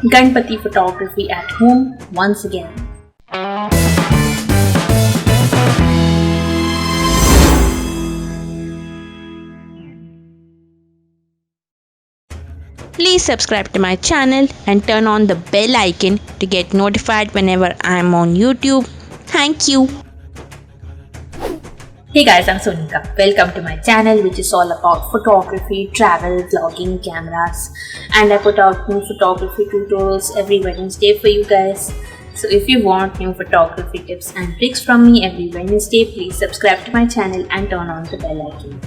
Ganpati photography at home once again. Please subscribe to my channel and turn on the bell icon to get notified whenever I am on YouTube. Thank you. Hey guys, I'm Sonika. Welcome to my channel, which is all about photography, travel, vlogging, cameras, and I put out new photography tutorials every Wednesday for you guys. So if you want new photography tips and tricks from me every Wednesday, please subscribe to my channel and turn on the bell icon.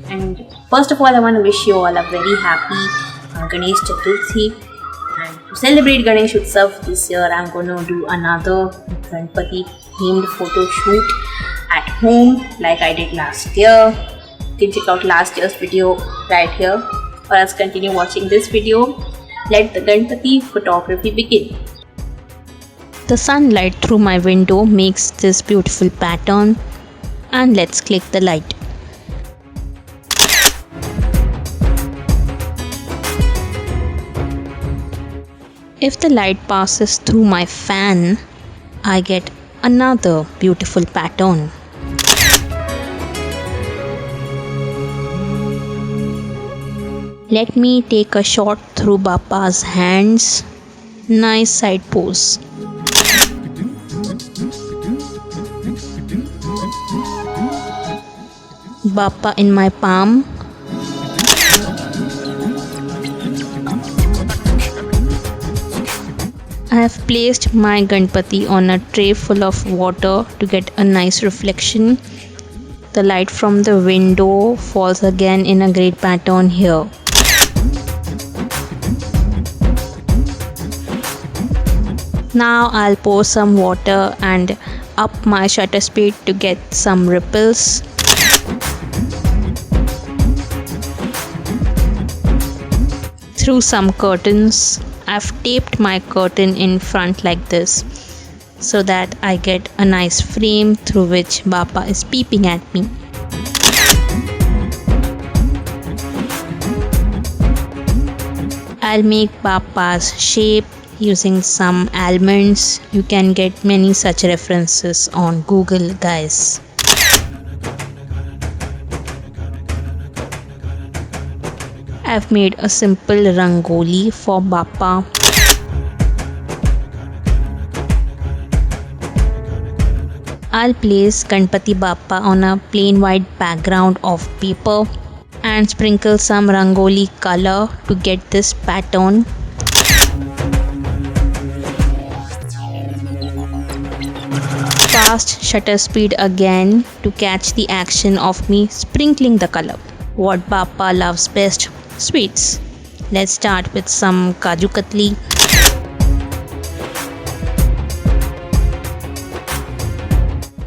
And first of all, I want to wish you all a very happy Ganesh Chaturthi. And to celebrate Ganesh Utsav this year, I'm going to do another Ganpati themed photo shoot at home like I did last year. You can check out last year's video right here, or else continue watching this video. Let the Ganpati photography begin. The sunlight through my window makes this beautiful pattern, and let's click the light. If the light passes through my fan, I get another beautiful pattern. Let me take a shot through Bappa's hands. Nice side pose. Bappa in my palm. I have placed my Ganpati on a tray full of water to get a nice reflection. The light from the window falls again in a great pattern here. Now I'll pour some water and up my shutter speed to get some ripples. Through some curtains. I've taped my curtain in front like this so that I get a nice frame through which Bappa is peeping at me. I'll make Bappa's shape using some almonds. You can get many such references on Google, guys. I've made a simple rangoli for Bappa. I'll place Ganpati Bappa on a plain white background of paper and sprinkle some rangoli color to get this pattern. Fast shutter speed again to catch the action of me sprinkling the color. What Bappa loves best, sweets. Let's start with some Kaju Katli.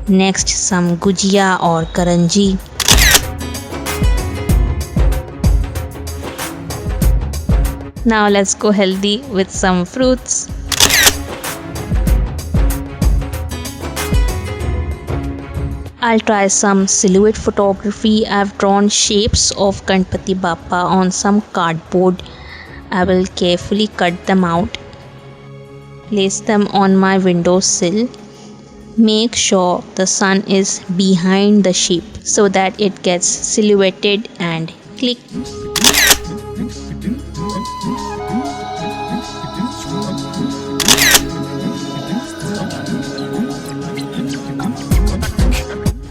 Next, some Gujia or Karanji. Now let's go healthy with some fruits. I'll try some silhouette photography. I've drawn shapes of Ganpati Bappa on some cardboard. I will carefully cut them out. Place them on my windowsill. Make sure the sun is behind the shape so that it gets silhouetted and click.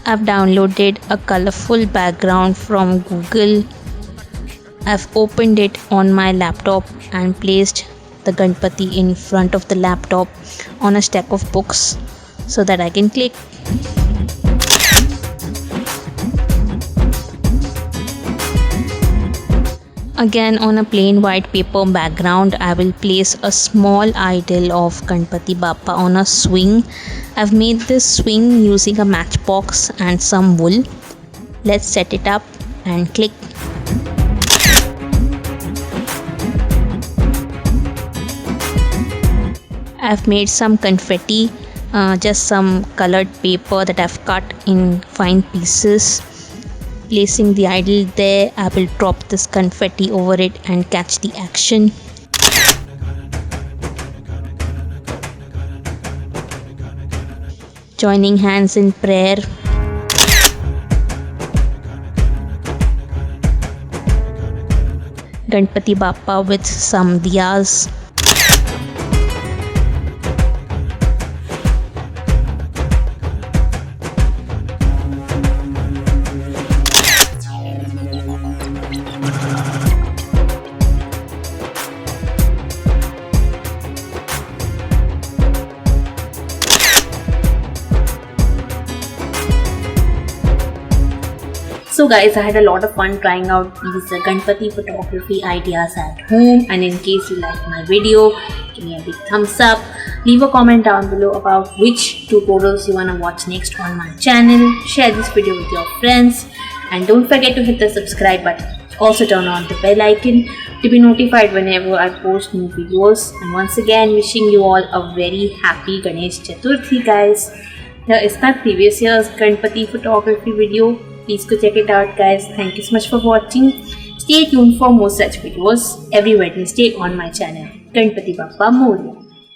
I've downloaded a colorful background from Google. I've opened it on my laptop and placed the Ganpati in front of the laptop on a stack of books so that I can click. Again, on a plain white paper background, I will place a small idol of Ganpati Bappa on a swing. I've made this swing using a matchbox and some wool. Let's set it up and click. I've made some confetti, just some colored paper that I've cut in fine pieces. Placing the idol there, I will drop this confetti over it and catch the action. joining hands in prayer. Ganpati Bappa with some diyas. So guys, I had a lot of fun trying out these Ganpati photography ideas at home, and in case you like my video, give me a big thumbs up. Leave a comment down below about which tutorials you wanna watch next on my channel. Share this video with your friends, and don't forget to hit the subscribe button. Also turn on the bell icon to be notified whenever I post new videos. And once again, wishing you all a very happy Ganesh Chaturthi, guys. Here is my previous year's Ganpati photography video. Please go check it out, guys. Thank you so much for watching. Stay tuned for more such videos every Wednesday on my channel. Ganpati Bappa Moria.